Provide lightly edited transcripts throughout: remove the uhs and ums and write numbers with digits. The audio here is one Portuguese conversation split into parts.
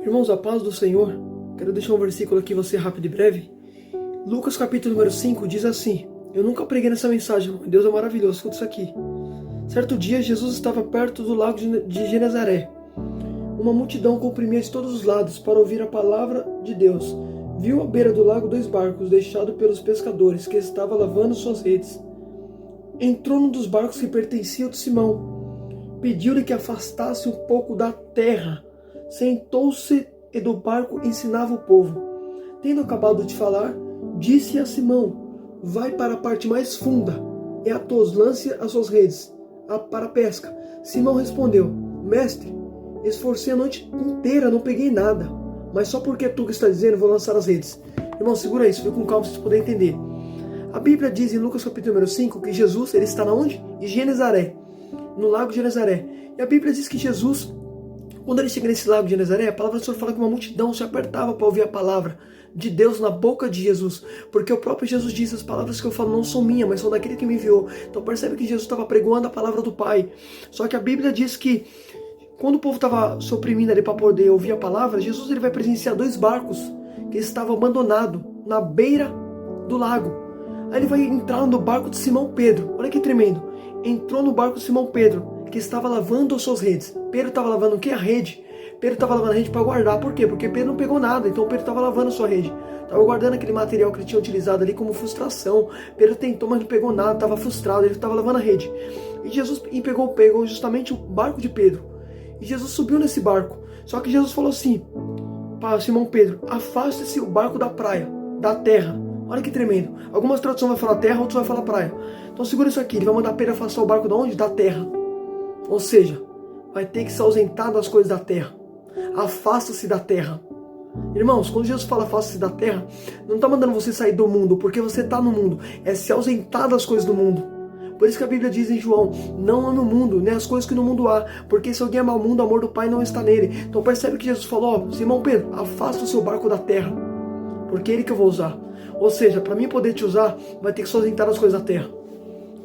Irmãos, a paz do Senhor, quero deixar um versículo aqui, você rápido e breve. Lucas capítulo número 5 diz assim: eu nunca preguei nessa mensagem, irmão. Deus é maravilhoso, escuta isso aqui. Certo dia, Jesus estava perto do lago de Genezaré. Uma multidão comprimia de todos os lados para ouvir a palavra de Deus. Viu à beira do lago 2 barcos deixados pelos pescadores, que estavam lavando suas redes. Entrou num dos barcos que pertencia ao de Simão. Pediu-lhe que afastasse um pouco da terra. Sentou-se e do barco ensinava o povo. Tendo acabado de falar, disse a Simão: vai para a parte mais funda, e a todos lance as suas redes para a pesca. Simão respondeu: mestre, esforcei a noite inteira, não peguei nada, mas só porque é tu que está dizendo, vou lançar as redes. Irmão, segura isso, fica com calma para vocês poderem entender. A Bíblia diz em Lucas capítulo número 5 que Jesus, ele está onde? Em Genezaré, no lago de Genezaré. E a Bíblia diz que Jesus, quando ele chega nesse lago de Genezaré, a palavra do Senhor fala que uma multidão se apertava para ouvir a palavra de Deus na boca de Jesus, porque o próprio Jesus disse: as palavras que eu falo não são minhas, mas são daquele que me enviou. Então percebe que Jesus estava pregoando a palavra do Pai. Só que a Bíblia diz que quando o povo estava se oprimindo ali para poder ouvir a palavra, Jesus ele vai presenciar 2 barcos que estavam abandonados na beira do lago. Aí ele vai entrar no barco de Simão Pedro. Olha que tremendo. Entrou no barco de Simão Pedro, que estava lavando as suas redes. Pedro estava lavando o que? A rede. Pedro estava lavando a rede para guardar. Por quê? Porque Pedro não pegou nada. Então Pedro estava lavando a sua rede. Estava guardando aquele material que ele tinha utilizado ali como frustração. Pedro tentou, mas não pegou nada. Estava frustrado. Ele estava lavando a rede. E Jesus pegou justamente o barco de Pedro. E Jesus subiu nesse barco. Só que Jesus falou assim para Simão Pedro: afaste-se o barco da praia, da terra. Olha que tremendo. Algumas traduções vai falar terra, outras vai falar praia. Então segura isso aqui. Ele vai mandar Pedro afastar o barco de onde? Da terra. Ou seja, vai ter que se ausentar das coisas da terra. Afasta-se da terra. Irmãos, quando Jesus fala afasta-se da terra, não está mandando você sair do mundo, porque você está no mundo. É se ausentar das coisas do mundo. Por isso que a Bíblia diz em João: não ame o mundo, nem as coisas que no mundo há, porque se alguém amar o mundo, o amor do Pai não está nele. Então percebe que Jesus falou: Simão Pedro, afasta o seu barco da terra, porque é ele que eu vou usar. Ou seja, para mim poder te usar, vai ter que se ausentar das coisas da terra.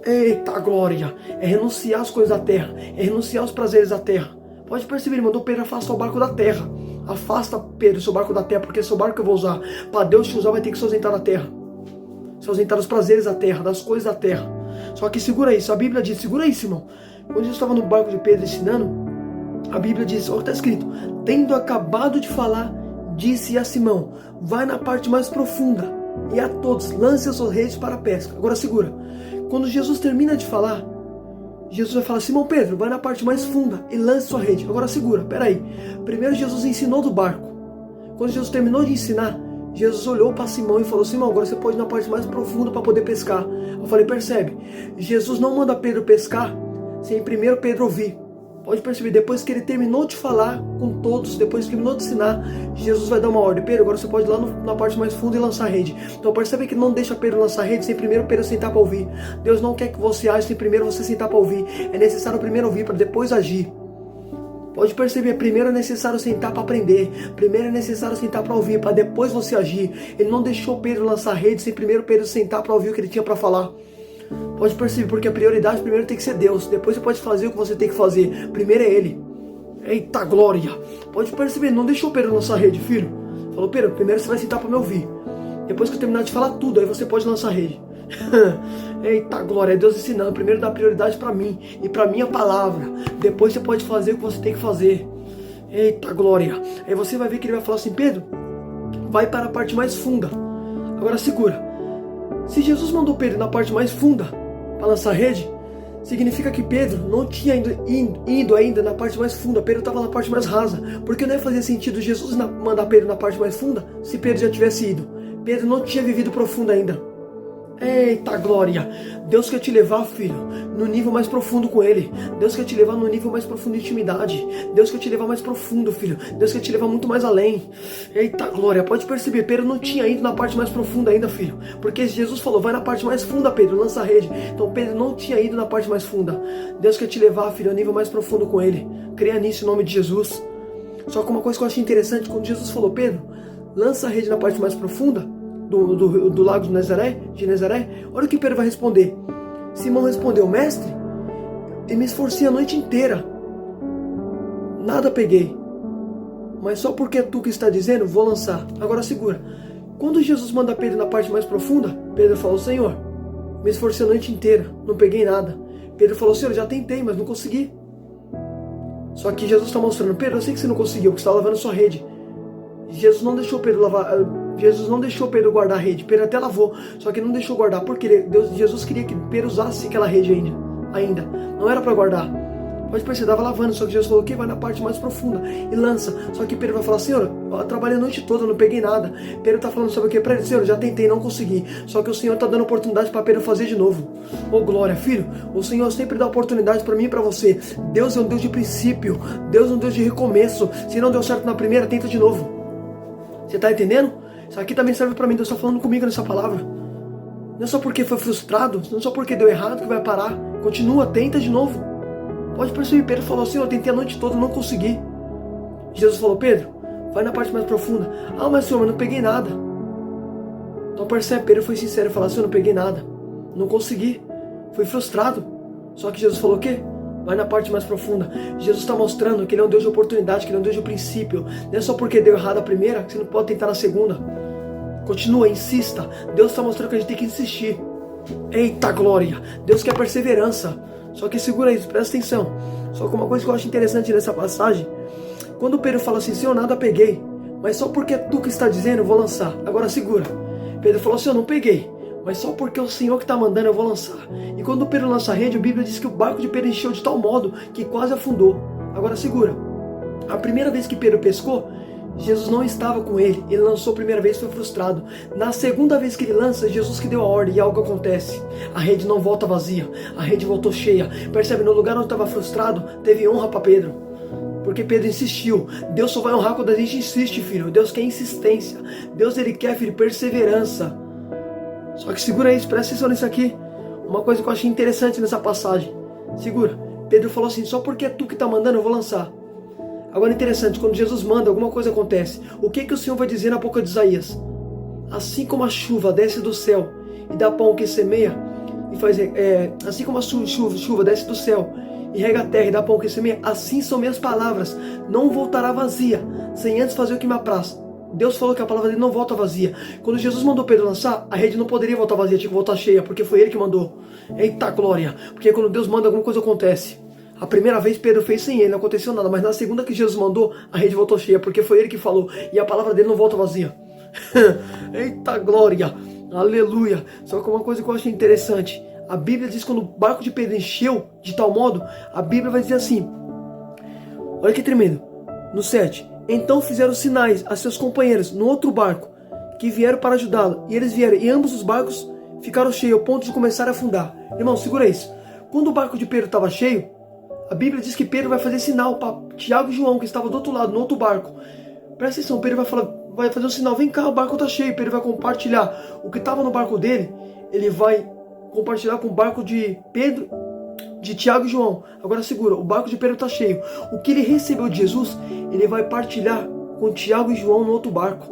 Eita glória! É renunciar às coisas da terra, é renunciar aos prazeres da terra. Pode perceber, ele mandou Pedro afastar o barco da terra. Afasta, Pedro, seu barco da terra, porque esse é o barco que eu vou usar. Para Deus te usar, vai ter que se ausentar da terra. Se ausentar dos prazeres da terra, das coisas da terra. Só que segura isso, a Bíblia diz, segura isso, irmão. Quando Jesus estava no barco de Pedro ensinando, a Bíblia diz, olha o que está escrito: tendo acabado de falar, disse a Simão: vai na parte mais profunda, e a todos lance as suas redes para a pesca. Agora segura. Quando Jesus termina de falar, Jesus vai falar: Simão Pedro, vai na parte mais funda e lance sua rede. Agora segura, peraí. Primeiro Jesus ensinou do barco. Quando Jesus terminou de ensinar, Jesus olhou para Simão e falou: Simão, agora você pode ir na parte mais profunda para poder pescar. Eu falei: percebe? Jesus não manda Pedro pescar sem primeiro Pedro ouvir. Pode perceber, depois que ele terminou de falar com todos, depois que terminou de ensinar, Jesus vai dar uma ordem: Pedro, agora você pode ir lá na parte mais funda e lançar a rede. Então percebe que não deixa Pedro lançar a rede sem primeiro Pedro sentar para ouvir. Deus não quer que você age sem primeiro você sentar para ouvir. É necessário primeiro ouvir para depois agir. Pode perceber, primeiro é necessário sentar para aprender. Primeiro é necessário sentar para ouvir, para depois você agir. Ele não deixou Pedro lançar a rede sem primeiro Pedro sentar para ouvir o que ele tinha para falar. Pode perceber, porque a prioridade primeiro tem que ser Deus. Depois você pode fazer o que você tem que fazer. Primeiro é Ele. Eita glória! Pode perceber, não deixou Pedro lançar a rede, filho. Falou: Pedro, primeiro você vai sentar para me ouvir. Depois que eu terminar de falar tudo, aí você pode lançar a rede. Eita glória, é Deus ensinando. Primeiro dá prioridade para mim e para minha palavra. Depois você pode fazer o que você tem que fazer. Eita glória! Aí você vai ver que ele vai falar assim: Pedro, vai para a parte mais funda. Agora segura. Se Jesus mandou Pedro na parte mais funda para lançar a rede, significa que Pedro não tinha ido ainda na parte mais funda. Pedro estava na parte mais rasa, porque não ia fazer sentido Jesus mandar Pedro na parte mais funda se Pedro já tivesse ido. Pedro não tinha vivido profundo ainda. Eita glória! Deus quer te levar, filho, no nível mais profundo com Ele. Deus quer te levar no nível mais profundo de intimidade. Deus quer te levar mais profundo, filho. Deus quer te levar muito mais além. Eita glória! Pode perceber, Pedro não tinha ido na parte mais profunda ainda, filho. Porque Jesus falou: vai na parte mais funda, Pedro, lança a rede. Então Pedro não tinha ido na parte mais funda. Deus quer te levar, filho, ao nível mais profundo com Ele. Creia nisso em nome de Jesus. Só que uma coisa que eu achei interessante, quando Jesus falou: Pedro, lança a rede na parte mais profunda do lago de Genezaré, olha o que Pedro vai responder. Simão respondeu: mestre, eu me esforcei a noite inteira, nada peguei, mas só porque é tu que está dizendo, vou lançar. Agora segura. Quando Jesus manda Pedro na parte mais profunda, Pedro falou, Senhor, me esforcei a noite inteira, não peguei nada. Pedro falou, Senhor, já tentei, mas não consegui. Só que Jesus está mostrando, Pedro, eu sei que você não conseguiu, porque você está lavando a sua rede. Jesus não deixou Pedro guardar a rede. Pedro até lavou, só que não deixou guardar, porque Jesus queria que Pedro usasse aquela rede ainda. Não era para guardar. Pode perceber, estava lavando, só que Jesus falou que vai na parte mais profunda e lança. Só que Pedro vai falar, Senhor, eu trabalhei a noite toda, não peguei nada. Pedro está falando sobre o que? Para ele, Senhor, já tentei, não consegui. Só que o Senhor está dando oportunidade para Pedro fazer de novo. Oh glória, filho, o Senhor sempre dá oportunidade para mim e para você. Deus é um Deus de princípio, Deus é um Deus de recomeço. Se não deu certo na primeira, tenta de novo. Você está entendendo? Isso aqui também serve para mim, Deus está falando comigo nessa palavra. Não é só porque foi frustrado, não é só porque deu errado que vai parar. Continua, tenta de novo. Pode perceber, Pedro falou assim, eu tentei a noite toda, não consegui. Jesus falou, Pedro, vai na parte mais profunda. Ah, mas Senhor, eu não peguei nada. Então percebe, Pedro foi sincero e falou assim, eu não peguei nada. Não consegui. Fui frustrado. Só que Jesus falou o quê? Vai na parte mais profunda. Jesus está mostrando que Ele é um Deus de oportunidade, que Ele é um Deus de princípio. Não é só porque deu errado a primeira, que você não pode tentar na segunda. Continua, insista. Deus está mostrando que a gente tem que insistir. Eita glória! Deus quer perseverança. Só que segura isso, presta atenção. Só que uma coisa que eu acho interessante nessa passagem, quando Pedro fala assim, Senhor, nada peguei, mas só porque é tu que está dizendo, eu vou lançar. Agora segura. Pedro falou assim, eu não peguei, mas só porque é o Senhor que está mandando, eu vou lançar. E quando Pedro lança a rede, a Bíblia diz que o barco de Pedro encheu de tal modo que quase afundou. Agora segura. A primeira vez que Pedro pescou, Jesus não estava com ele. Ele lançou a primeira vez e foi frustrado. Na segunda vez que ele lança, Jesus que deu a ordem e algo acontece. A rede não volta vazia, a rede voltou cheia. Percebe, no lugar onde estava frustrado, teve honra para Pedro. Porque Pedro insistiu. Deus só vai honrar quando a gente insiste, filho. Deus quer insistência. Deus, Ele quer, filho, perseverança. Só que segura isso, presta atenção nisso aqui. Uma coisa que eu achei interessante nessa passagem. Segura. Pedro falou assim, só porque é tu que está mandando, eu vou lançar. Agora interessante, quando Jesus manda, alguma coisa acontece. O que o Senhor vai dizer na boca de Isaías? Assim como a chuva desce do céu e dá pão que semeia, e faz, assim como a chuva desce do céu e rega a terra e dá pão que semeia, assim são minhas palavras, não voltará vazia, sem antes fazer o que me apraz. Deus falou que a palavra dele não volta vazia. Quando Jesus mandou Pedro lançar, a rede não poderia voltar vazia, tinha que voltar cheia, porque foi ele que mandou. Eita glória! Porque quando Deus manda, alguma coisa acontece. A primeira vez Pedro fez sem ele, não aconteceu nada, mas na segunda que Jesus mandou, a rede voltou cheia, porque foi ele que falou, e a palavra dele não volta vazia. Eita glória, aleluia. Só que uma coisa que eu achei interessante, a Bíblia diz que quando o barco de Pedro encheu de tal modo, a Bíblia vai dizer assim, olha que tremendo, no 7, então fizeram sinais a seus companheiros no outro barco, que vieram para ajudá-lo, e eles vieram, e ambos os barcos ficaram cheios, ao ponto de começar a afundar. Irmão, segura isso. Quando o barco de Pedro estava cheio, a Bíblia diz que Pedro vai fazer sinal para Tiago e João, que estavam do outro lado, no outro barco. Presta atenção, Pedro vai fazer um sinal, vem cá, o barco está cheio. Pedro vai compartilhar o que estava no barco dele, ele vai compartilhar com o barco de Pedro, de Tiago e João. Agora segura, o barco de Pedro está cheio. O que ele recebeu de Jesus, ele vai partilhar com Tiago e João no outro barco.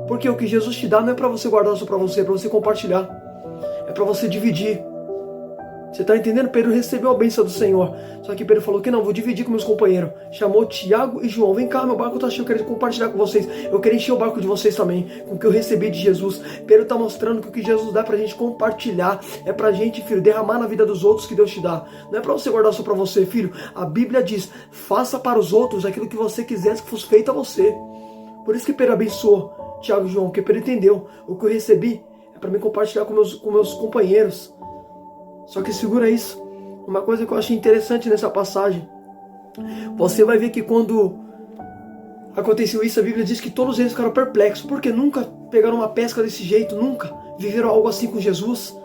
Porque o que Jesus te dá não é para você guardar só para você, é para você compartilhar. É para você dividir. Você está entendendo? Pedro recebeu a bênção do Senhor. Só que Pedro falou que não, vou dividir com meus companheiros. Chamou Tiago e João. Vem cá, meu barco está cheio, eu quero compartilhar com vocês. Eu quero encher o barco de vocês também, com o que eu recebi de Jesus. Pedro está mostrando que o que Jesus dá é para a gente compartilhar. É para a gente, filho, derramar na vida dos outros que Deus te dá. Não é para você guardar só para você, filho. A Bíblia diz, faça para os outros aquilo que você quisesse que fosse feito a você. Por isso que Pedro abençoou Tiago e João, porque Pedro entendeu. O que eu recebi é para mim compartilhar com meus companheiros. Só que segura isso. Uma coisa que eu achei interessante nessa passagem. Você vai ver que quando aconteceu isso, a Bíblia diz que todos eles ficaram perplexos. Porque nunca pegaram uma pesca desse jeito, nunca viveram algo assim com Jesus.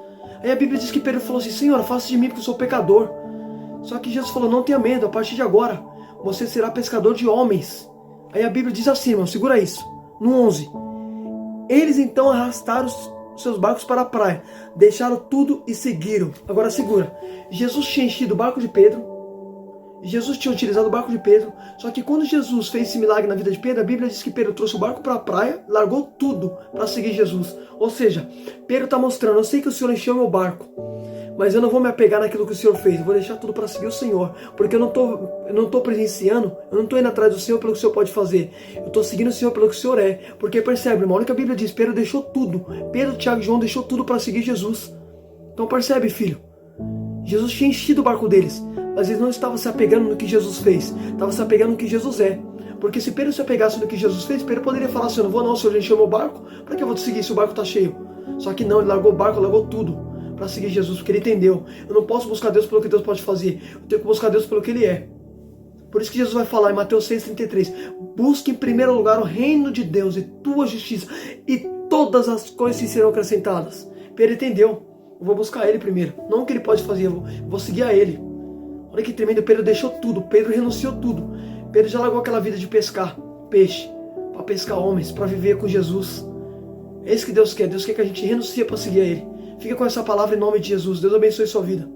Aí a Bíblia diz que Pedro falou assim, Senhor, faça de mim porque eu sou pecador. Só que Jesus falou, não tenha medo, a partir de agora você será pescador de homens. Aí a Bíblia diz assim, irmão, segura isso. No 11. Eles então arrastaram seus barcos para a praia, deixaram tudo e seguiram. Agora segura, Jesus tinha enchido o barco de Pedro, Jesus tinha utilizado o barco de Pedro, só que quando Jesus fez esse milagre na vida de Pedro, a Bíblia diz que Pedro trouxe o barco para a praia, largou tudo para seguir Jesus. Ou seja, Pedro está mostrando, eu sei que o Senhor encheu meu barco, mas eu não vou me apegar naquilo que o Senhor fez, eu vou deixar tudo para seguir o Senhor, porque eu não tô presenciando, eu não tô indo atrás do Senhor pelo que o Senhor pode fazer, eu tô seguindo o Senhor pelo que o Senhor é, porque percebe, irmão, olha que a Bíblia diz, Pedro deixou tudo, Pedro, Tiago e João deixou tudo para seguir Jesus. Então percebe, filho, Jesus tinha enchido o barco deles, mas eles não estavam se apegando no que Jesus fez, estavam se apegando no que Jesus é. Porque se Pedro se apegasse no que Jesus fez, Pedro poderia falar assim, eu não vou não, o Senhor já encheu meu barco, para que eu vou te seguir se o barco está cheio? Só que não, ele largou o barco, largou tudo para seguir Jesus, porque ele entendeu, eu não posso buscar Deus pelo que Deus pode fazer, eu tenho que buscar Deus pelo que Ele é. Por isso que Jesus vai falar em Mateus 6,33, busque em primeiro lugar o reino de Deus e tua justiça, e todas as coisas se serão acrescentadas. Pedro entendeu, eu vou buscar Ele primeiro, não o que Ele pode fazer, eu vou seguir a Ele. Olha que tremendo, Pedro deixou tudo, Pedro renunciou tudo. Pedro já largou aquela vida de pescar peixe, para pescar homens, para viver com Jesus. É isso que Deus quer que a gente renuncie para seguir a Ele. Fica com essa palavra em nome de Jesus. Deus abençoe sua vida.